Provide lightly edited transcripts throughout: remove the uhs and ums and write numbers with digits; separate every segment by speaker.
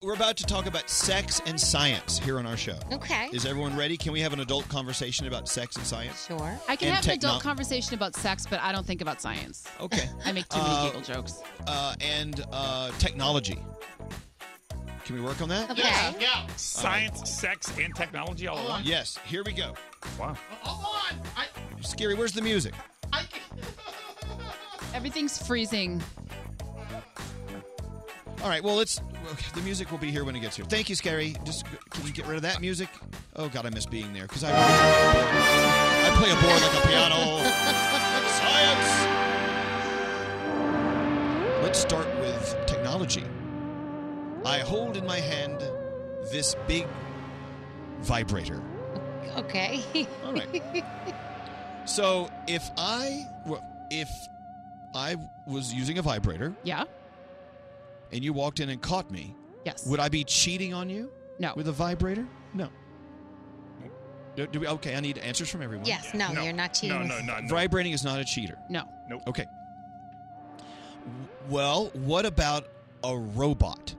Speaker 1: We're about to talk about sex and science here on our show.
Speaker 2: Okay.
Speaker 1: Is everyone ready? Can we have an adult conversation about sex and science?
Speaker 2: Sure.
Speaker 3: I can have an adult conversation about sex, but I don't think about science.
Speaker 1: Okay.
Speaker 3: I make too many giggle jokes.
Speaker 1: And technology. Can we work on that?
Speaker 2: Okay.
Speaker 4: Yeah. Science, sex, and technology all at once.
Speaker 1: Yes. Here we go.
Speaker 4: Wow.
Speaker 5: Hold on.
Speaker 1: Scary, where's the music?
Speaker 3: Everything's freezing.
Speaker 1: All right, well, the music will be here when it gets here. Thank you, Scary. Can you get rid of that music? Oh, God, I miss being there because I play a board like a piano. Science! Let's start with technology. I hold in my hand this big vibrator.
Speaker 2: Okay.
Speaker 1: All right. So if I was using a vibrator,
Speaker 3: yeah,
Speaker 1: and you walked in and caught me,
Speaker 3: yes,
Speaker 1: would I be cheating on you?
Speaker 3: No.
Speaker 1: With a vibrator? No. Okay, I need answers from everyone.
Speaker 2: Yes, no, you're not cheating.
Speaker 4: No.
Speaker 1: Vibrating is not a cheater.
Speaker 3: No.
Speaker 4: Nope.
Speaker 1: Okay. Well, what about a robot?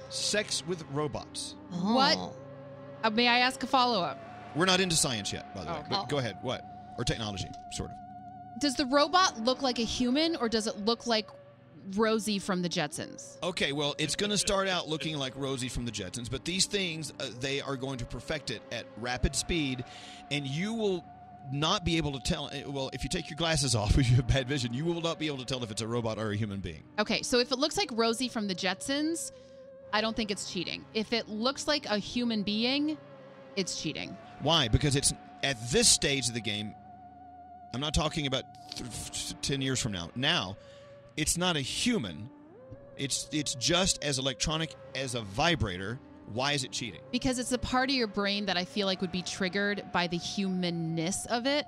Speaker 1: Sex with robots.
Speaker 2: Oh.
Speaker 3: What? May I ask a follow-up?
Speaker 1: We're not into science yet, by the way.
Speaker 3: Okay.
Speaker 1: But go ahead. What? Or technology, sort of.
Speaker 3: Does the robot look like a human, or does it look like Rosie from the Jetsons?
Speaker 1: Okay, well, it's going to start out looking like Rosie from the Jetsons, but these things, they are going to perfect it at rapid speed, and you will not be able to tell. Well, if you take your glasses off, if you have bad vision, you will not be able to tell if it's a robot or a human being.
Speaker 3: Okay, so if it looks like Rosie from the Jetsons, I don't think it's cheating. If it looks like a human being, it's cheating.
Speaker 1: Why? Because it's at this stage of the game. I'm not talking about 10 years from now. Now, it's not a human. It's just as electronic as a vibrator. Why is it cheating?
Speaker 3: Because it's a part of your brain that I feel like would be triggered by the humanness of it.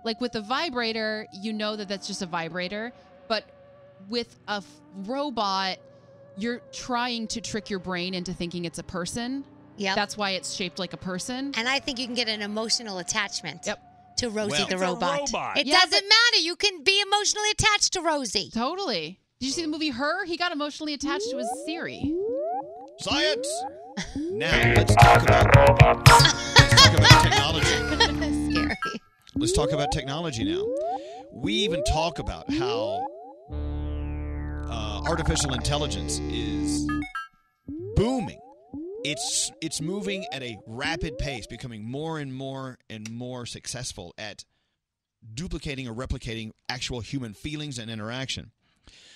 Speaker 3: Like with a vibrator, you know that that's just a vibrator. But with a robot, you're trying to trick your brain into thinking it's a person.
Speaker 2: Yep.
Speaker 3: That's why it's shaped like a person.
Speaker 2: And I think you can get an emotional attachment.
Speaker 3: Yep.
Speaker 2: To Rosie
Speaker 1: Well,
Speaker 2: the
Speaker 4: it's a
Speaker 2: robot.
Speaker 4: robot.
Speaker 2: It
Speaker 3: Yeah,
Speaker 2: doesn't matter. You can be emotionally attached to Rosie.
Speaker 3: Totally. Did you see the movie Her? He got emotionally attached to his Siri.
Speaker 1: Science! Now, let's talk about technology.
Speaker 2: Scary.
Speaker 1: Let's talk about technology now. We even talk about how artificial intelligence is booming. It's moving at a rapid pace, becoming more and more successful at duplicating or replicating actual human feelings and interaction.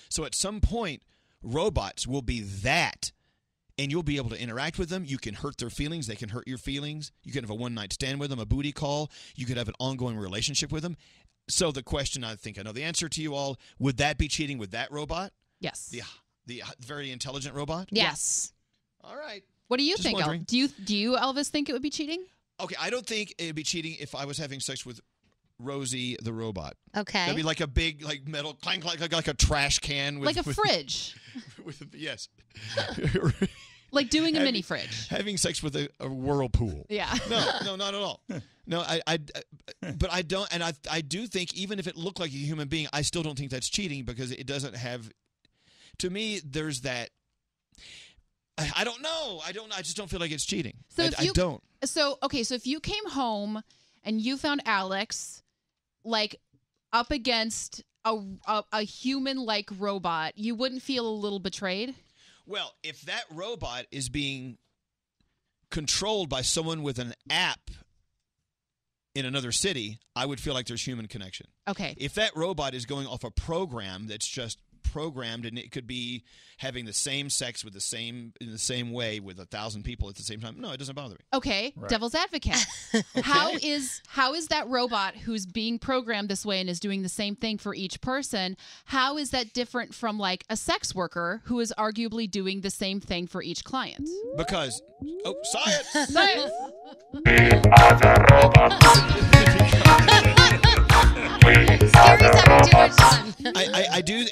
Speaker 1: So at some point, robots will be that, and you'll be able to interact with them. You can hurt their feelings. They can hurt your feelings. You can have a one-night stand with them, a booty call. You could have an ongoing relationship with them. So the question, I think I know the answer to you all, would that be cheating with that robot?
Speaker 3: Yes.
Speaker 1: The very intelligent robot?
Speaker 2: Yes.
Speaker 1: All right.
Speaker 3: What do you
Speaker 1: Just
Speaker 3: think,
Speaker 1: wondering.
Speaker 3: Elvis? Do you, Elvis, think it would be cheating?
Speaker 1: Okay, I don't think it would be cheating if I was having sex with Rosie the robot.
Speaker 2: Okay.
Speaker 1: That'd be like a big metal clank, like a trash can.
Speaker 3: Like a fridge.
Speaker 1: Yes.
Speaker 3: Like doing a mini fridge.
Speaker 1: Having sex with a whirlpool.
Speaker 3: Yeah.
Speaker 1: No, not at all. No, but I don't, and I do think even if it looked like a human being, I still don't think that's cheating because it doesn't have. To me, there's that. I don't know. I just don't feel like it's cheating.
Speaker 3: So
Speaker 1: I don't.
Speaker 3: So if you came home and you found Alex, like up against a human-like robot, you wouldn't feel a little betrayed?
Speaker 1: Well, if that robot is being controlled by someone with an app in another city, I would feel like there's human connection.
Speaker 3: Okay.
Speaker 1: If that robot is going off a program that's just programmed and it could be having the same sex with in the same way with 1,000 people at the same time, no, it doesn't bother me.
Speaker 3: Okay,
Speaker 4: Right.
Speaker 3: Devil's advocate. How is that robot who's being programmed this way and is doing the same thing for each person, how is that different from like a sex worker who is arguably doing the same thing for each client?
Speaker 1: Because, science!
Speaker 3: Science!
Speaker 2: Scary's having too much fun.
Speaker 1: I do.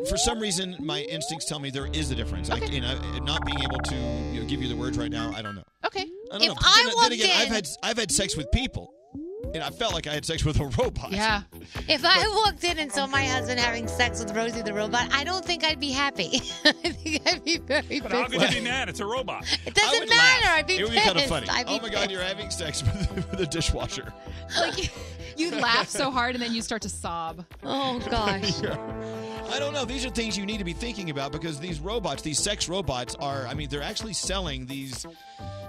Speaker 1: For some reason, my instincts tell me there is a difference.
Speaker 3: Okay.
Speaker 1: Not being able to give you the words right now, I don't know.
Speaker 3: Okay.
Speaker 1: I don't
Speaker 2: If
Speaker 1: know.
Speaker 2: I
Speaker 1: Then
Speaker 2: walked
Speaker 1: again,
Speaker 2: in-
Speaker 1: I've had sex with people, and I felt like I had sex with a robot.
Speaker 3: Yeah.
Speaker 2: If I walked in and saw my husband having sex with Rosie the robot, I don't think I'd be happy. I think I'd be very
Speaker 4: But how
Speaker 2: pissed.
Speaker 4: could you be mad? It's a robot.
Speaker 2: It
Speaker 1: I
Speaker 2: doesn't
Speaker 1: would
Speaker 2: matter.
Speaker 1: laugh.
Speaker 2: I'd be
Speaker 1: It would be
Speaker 2: pissed.
Speaker 1: kind of funny.
Speaker 2: I'd be
Speaker 1: Oh my God,
Speaker 2: pissed.
Speaker 1: you're having sex with a dishwasher.
Speaker 3: Like you laugh so hard and then you start to sob.
Speaker 2: Oh gosh.
Speaker 1: I don't know. These are things you need to be thinking about because these robots, these sex robots are, I mean, they're actually selling these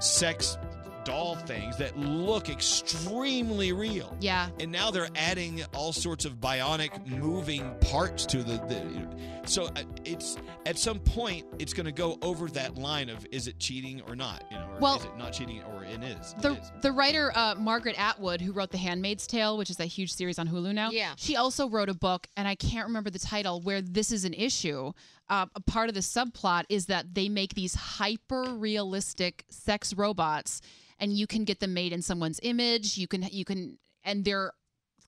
Speaker 1: sex doll things that look extremely real.
Speaker 3: Yeah.
Speaker 1: And now they're adding all sorts of bionic moving parts to so it's at some point it's going to go over that line of is it cheating or not, or
Speaker 3: Well,
Speaker 1: is it not cheating or it is.
Speaker 3: The writer Margaret Atwood, who wrote The Handmaid's Tale, which is a huge series on Hulu now, she also wrote a book, and I can't remember the title, where this is an issue. A part of the subplot is that they make these hyper-realistic sex robots, and you can get them made in someone's image. You can, and they're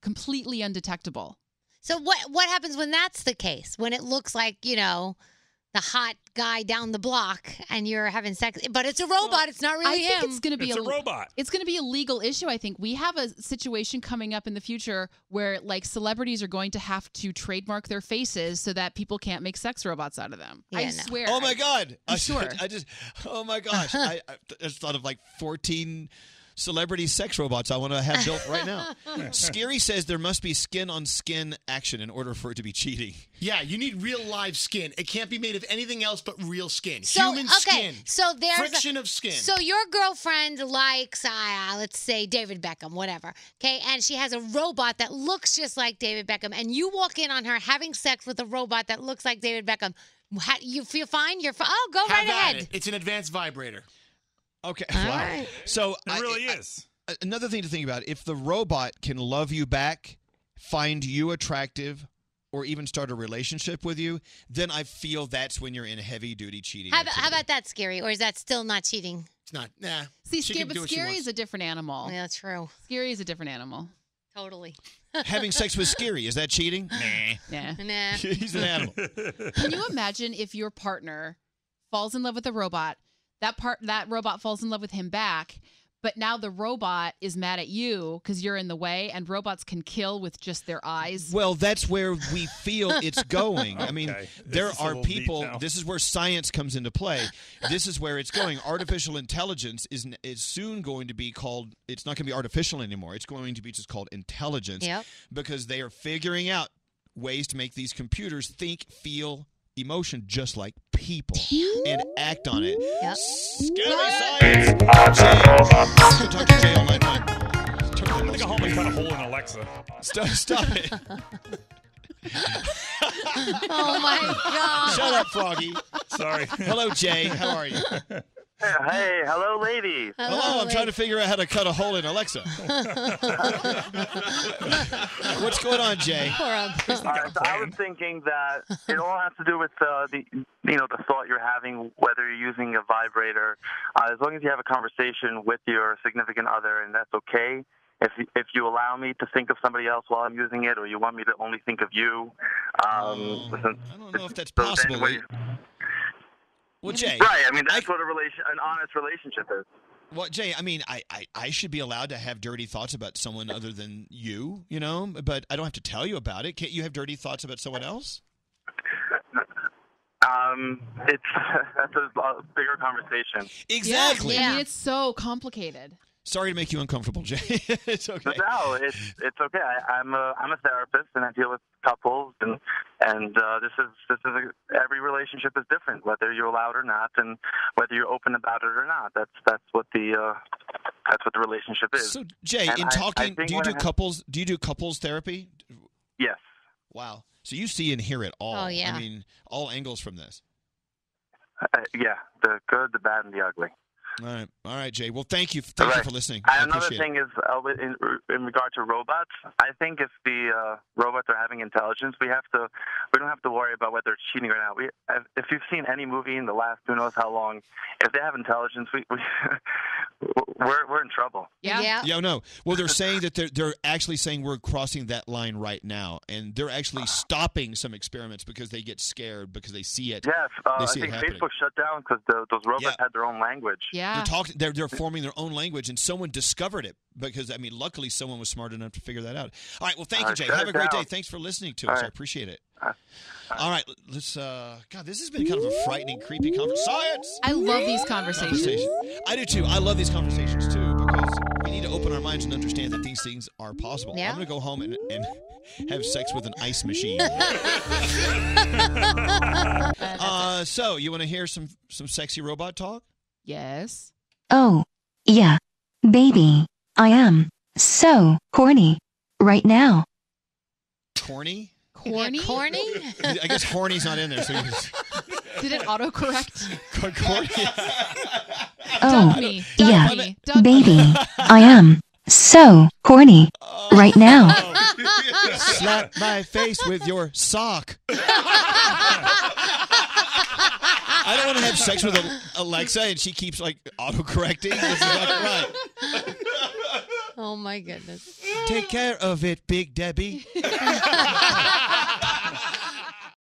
Speaker 3: completely undetectable.
Speaker 2: So what happens when that's the case? When it looks like, the hot guy down the block and you're having sex, but it's a robot. It's not really
Speaker 3: I think
Speaker 2: him.
Speaker 3: it's going to be
Speaker 4: It's a robot.
Speaker 3: It's going to be a legal issue. I think we have a situation coming up in the future where like celebrities are going to have to trademark their faces so that people can't make sex robots out of them.
Speaker 2: Yeah,
Speaker 3: I
Speaker 2: no.
Speaker 3: swear.
Speaker 1: Oh my God!
Speaker 3: I'm sure.
Speaker 1: I just, oh my gosh! I just thought of like 14 celebrity sex robots I want to have built right now. Scary says there must be skin-on-skin action in order for it to be cheating.
Speaker 5: Yeah, you need real live skin. It can't be made of anything else but real skin.
Speaker 2: So,
Speaker 5: Human
Speaker 2: okay,
Speaker 5: skin.
Speaker 2: so there's
Speaker 5: Friction of skin.
Speaker 2: So your girlfriend likes, let's say David Beckham, whatever. Okay, and she has a robot that looks just like David Beckham, and you walk in on her having sex with a robot that looks like David Beckham. You feel fine? You're fine. Oh, go
Speaker 5: Have
Speaker 2: right
Speaker 5: at
Speaker 2: ahead.
Speaker 5: it. It's an advanced vibrator.
Speaker 1: Okay.
Speaker 2: All
Speaker 1: Wow.
Speaker 2: right.
Speaker 1: So
Speaker 4: It really is.
Speaker 1: Another thing to think about: if the robot can love you back, find you attractive, or even start a relationship with you, then I feel that's when you're in heavy-duty cheating.
Speaker 2: How
Speaker 1: activity.
Speaker 2: about that, Scary? Or is that still not cheating?
Speaker 5: It's not. Nah.
Speaker 3: See,
Speaker 5: She
Speaker 3: Scary,
Speaker 5: can do
Speaker 3: but
Speaker 5: what she
Speaker 3: Scary
Speaker 5: wants.
Speaker 3: is a different animal.
Speaker 2: Yeah, that's true.
Speaker 3: Scary is a different animal.
Speaker 2: Totally.
Speaker 1: Having sex with Scary, is that cheating?
Speaker 3: Yeah.
Speaker 2: Nah.
Speaker 1: He's an animal.
Speaker 3: Can you imagine if your partner falls in love with a robot, that robot falls in love with him back, but now the robot is mad at you because you're in the way, and robots can kill with just their eyes?
Speaker 1: Well, that's where we feel it's going. I mean,
Speaker 4: Okay.
Speaker 1: there
Speaker 4: This is a
Speaker 1: are
Speaker 4: little deep
Speaker 1: people.
Speaker 4: now.
Speaker 1: This is where science comes into play. This is where it's going. Artificial intelligence is soon going to be called. It's not going to be artificial anymore. It's going to be just called intelligence.
Speaker 2: Yep.
Speaker 1: Because they are figuring out ways to make these computers think, feel, emotion just like people and act on it.
Speaker 2: Yep.
Speaker 1: Scary science. Jay. Let's go talk to Jay on line one.
Speaker 4: I'm going to go home and cut a hole in Alexa.
Speaker 1: Stop it.
Speaker 2: Oh my God.
Speaker 1: Shut up, Froggy.
Speaker 4: Sorry.
Speaker 1: Hello, Jay. How are you?
Speaker 6: Hey, hello, ladies.
Speaker 1: Hello, I'm trying to figure out how to cut a hole in Alexa. What's going on, Jay?
Speaker 2: Poor Uncle.
Speaker 6: So I was thinking that it all has to do with the thought you're having, whether you're using a vibrator. As long as you have a conversation with your significant other, and that's okay. If you allow me to think of somebody else while I'm using it, or you want me to only think of you, listen,
Speaker 1: I don't know if that's
Speaker 6: so
Speaker 1: possible.
Speaker 6: anyway-
Speaker 1: Well, Jay.
Speaker 6: Right. I mean, that's what an honest relationship is.
Speaker 1: Well, Jay, I mean, I should be allowed to have dirty thoughts about someone other than you, but I don't have to tell you about it. Can't you have dirty thoughts about someone else?
Speaker 6: That's a bigger conversation.
Speaker 1: Exactly.
Speaker 3: I mean, it's so complicated.
Speaker 1: Sorry to make you uncomfortable, Jay. It's okay.
Speaker 6: No, it's okay. I'm a therapist, and I deal with couples, and this is every relationship is different, whether you're allowed or not, and whether you're open about it or not. That's what the relationship is.
Speaker 1: So, Jay,
Speaker 6: And
Speaker 1: in
Speaker 6: I
Speaker 1: talking,
Speaker 6: think
Speaker 1: do you
Speaker 6: when
Speaker 1: do
Speaker 6: I have-
Speaker 1: couples? Do you do couples therapy?
Speaker 6: Yes.
Speaker 1: Wow. So you see and hear it all.
Speaker 2: Oh, yeah.
Speaker 1: I mean, all angles from this.
Speaker 6: Yeah, the good, the bad, and the ugly.
Speaker 1: All right, Jay. Well, thank you for listening. I
Speaker 6: And another
Speaker 1: appreciate
Speaker 6: thing is, in regard to robots, I think if the robots are having intelligence, we don't have to worry about whether it's cheating or not. If you've seen any movie in the last who knows how long, if they have intelligence, we're in trouble.
Speaker 2: Yeah.
Speaker 1: Yeah, no. Well, they're saying that they're actually saying we're crossing that line right now, and they're actually stopping some experiments because they get scared because they see it.
Speaker 6: Yes,
Speaker 1: They
Speaker 6: I
Speaker 1: see it
Speaker 6: think
Speaker 1: happening.
Speaker 6: Facebook shut down because those robots
Speaker 1: Yeah.
Speaker 6: had their own language.
Speaker 3: Yeah. Yeah.
Speaker 1: They're talking. They're forming their own language, and someone discovered it because luckily someone was smart enough to figure that out. All right. Well, thank you, Jay. Have a great day. Thanks for listening to us. I appreciate it. All right. Let's. God, this has been kind of a frightening, creepy conversation. Science.
Speaker 3: I love these conversations.
Speaker 1: I do too. I love these conversations too because we need to open our minds and understand that these things are possible.
Speaker 2: Yeah.
Speaker 1: I'm going to go home and have sex with an ice machine. So you want to hear some sexy robot talk?
Speaker 3: Yes.
Speaker 7: Oh, yeah. Baby, I am so horny right now.
Speaker 1: Corny?
Speaker 3: Corny?
Speaker 2: Corny?
Speaker 1: I guess horny's not in there. So you just...
Speaker 3: Did it autocorrect?
Speaker 1: Corny?
Speaker 7: Oh,
Speaker 3: Dug me.
Speaker 7: yeah.
Speaker 3: Dug me. Dug
Speaker 7: Baby,
Speaker 3: me.
Speaker 7: I am so horny right now.
Speaker 1: Slap my face with your sock. I don't want to have sex with Alexa and she keeps autocorrecting. This is right.
Speaker 2: Oh my goodness.
Speaker 1: Take care of it, Big Debbie.